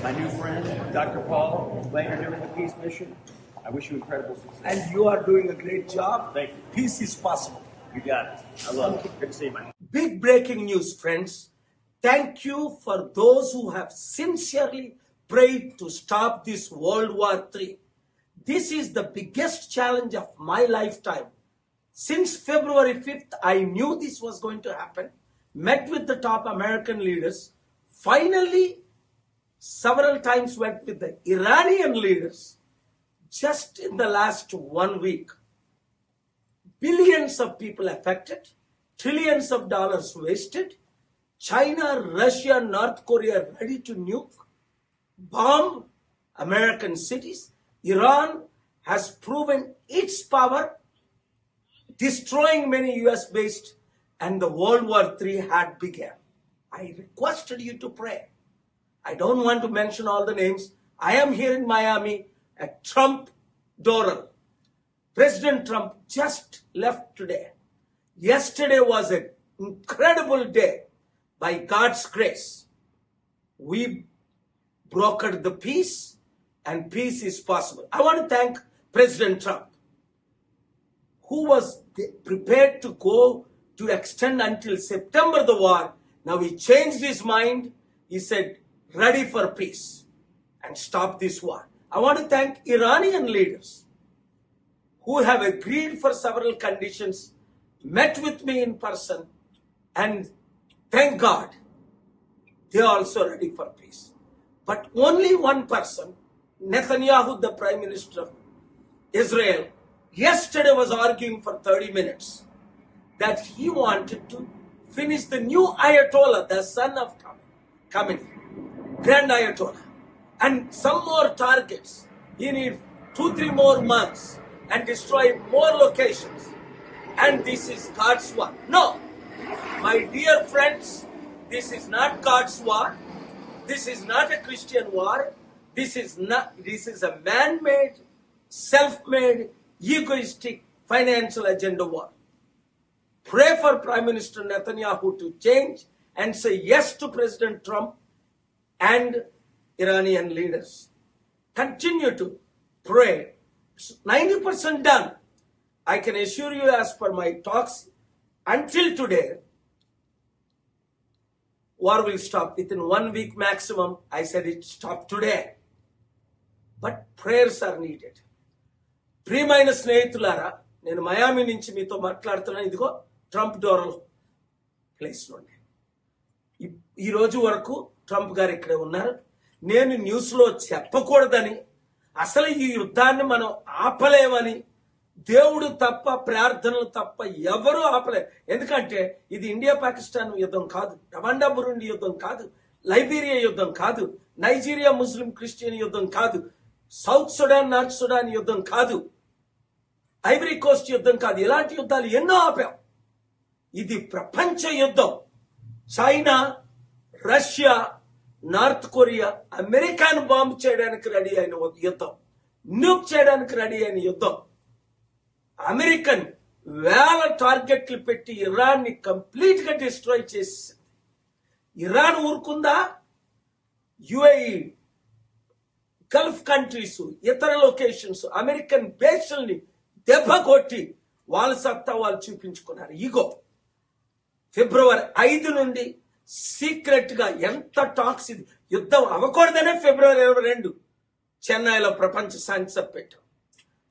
my new friend, Dr. Paul Langer, doing the peace mission. I wish you incredible success. And you are doing a great job. Thank you. Peace is possible. You got it. I love it. Good to see you, man. Big breaking news, friends. Thank you for those who have sincerely prayed to stop this World War III. This is the biggest challenge of my lifetime. Since February 5th, I knew this was going to happen. Met with the top American leaders. Finally, several times went with the Iranian leaders. Just in the last 1 week, billions of people affected, trillions of dollars wasted, China, Russia, North Korea ready to nuke, bomb American cities. Iran has proven its power, destroying many US-based, and the World War III had begun. I requested you to pray. I don't want to mention all the names. I am here in Miami at Trump Doral. President Trump just left today. Yesterday was an incredible day. By God's grace, we brokered the peace, and peace is possible. I want to thank President Trump, who was prepared to go to extend until September the war. Now he changed his mind. He said, ready for peace and stop this war. I want to thank Iranian leaders who have agreed for several conditions, met with me in person, and thank God, they are also ready for peace. But only one person, Netanyahu, the Prime Minister of Israel, yesterday was arguing for 30 minutes that he wanted to finish the new Ayatollah, the son of Khamenei, Grand Ayatollah, and some more targets. He needs 2-3 more months and destroy more locations. And this is God's war. No, my dear friends, this is not God's war. This is not a Christian war. This is a man-made, self-made, egoistic financial agenda war. Pray for Prime Minister Netanyahu to change and say yes to President Trump and Iranian leaders. Continue to pray. 90% done. I can assure you, as per my talks, until today, war will stop within 1 week maximum. I said it stopped today. But prayers are needed. ప్రియమైన స్నేహితులారా, నేను మయామి నుంచి మీతో మాట్లాడుతున్నాను. ఇదిగో Trump డోరల్ ప్లేస్లోనే. ఈ రోజు వరకు ట్రంప్ గారు ఇక్కడే ఉన్నారు. నేను న్యూస్లో చెప్పకూడదని, అసలు ఈ యుద్ధాన్ని మనం ఆపలేమని, దేవుడు తప్ప, ప్రార్థనలు తప్ప ఎవరూ ఆపలేరు. ఎందుకంటే ఇది ఇండియా పాకిస్తాన్ యుద్ధం కాదు, రవాండా బురుండి యుద్ధం కాదు, లైబీరియా యుద్ధం కాదు, నైజీరియా ముస్లిం క్రిస్టియన్ యుద్ధం కాదు, సౌత్ సుడాన్ నార్త్ సుడాన్ యుద్ధం కాదు, ఐవరీ కోస్ట్ యుద్ధం కాదు. ఇలాంటి యుద్ధాలు ఎన్నో ఆపాం. ఇది ప్రపంచ యుద్ధం. చైనా, రష్యా, నార్త్ కొరియా అమెరికాను బాంబు చేయడానికి రెడీ అయిన యుద్ధం, న్యూక్ చేయడానికి రెడీ అయిన యుద్ధం. అమెరికన్ వేల టార్గెట్లు పెట్టి ఇరాన్ ని కంప్లీట్ గా డిస్ట్రాయ్ చేసింది. ఇరాన్ ఊరుకుందా? యుఏఈ, గల్ఫ్ కంట్రీస్, ఇతర లొకేషన్స్ అమెరికన్ బేస్ల్ని దెబ్బ కొట్టి వాళ్ళ సత్తా వాళ్ళు చూపించుకున్నారు. ఇగో ఫిబ్రవరి 5 నుండి సీక్రెట్ గా ఎంత టాక్స్, ఇది యుద్ధం అవ్వకూడదనే ఫిబ్రవరి 22 చెన్నైలో ప్రపంచ శాంతి సభ పెట్టాం.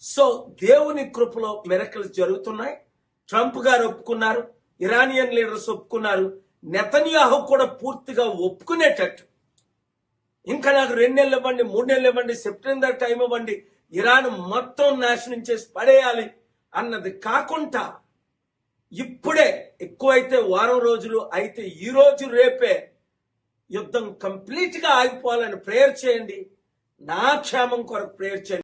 సో దేవుని కృపలో మిరకల్స్ జరుగుతున్నాయి. ట్రంప్ గారు ఒప్పుకున్నారు, ఇరానియన్ లీడర్స్ ఒప్పుకున్నారు, నెతన్యాహు కూడా పూర్తిగా ఒప్పుకునేటట్టు. ఇంకా నాకు 2 నెలలు ఇవ్వండి, 3 నెలలు ఇవ్వండి, సెప్టెంబర్ టైం ఇవ్వండి, ఇరాన్ మొత్తం నాశనం చేసి పడేయాలి అన్నది కాకుండా, ఇప్పుడే ఎక్కువైతే వారం రోజులు అయితే ఈ రోజు రేపే యుద్ధం కంప్లీట్ గా ఆగిపోవాలని ప్రేయర్ చేయండి. నా క్షేమం కొరకు ప్రేయర్ చేయండి.